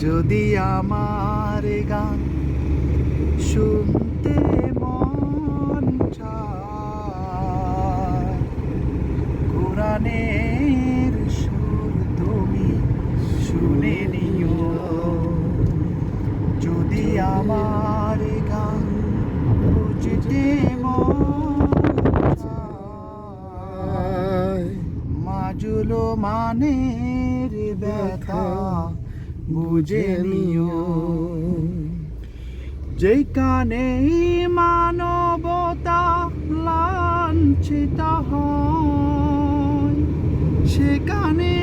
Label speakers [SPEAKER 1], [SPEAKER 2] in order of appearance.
[SPEAKER 1] যদি আমার গান শুনতে মন চায়, কোরআনের সুর তুমি শুনে নিও। যদি আমার গান বুঝতে মন চায়, মাজুলো মানের ব্যথা বুঝে নিও। যেখানে মানবতা লাঞ্ছিত হয়, সেখানে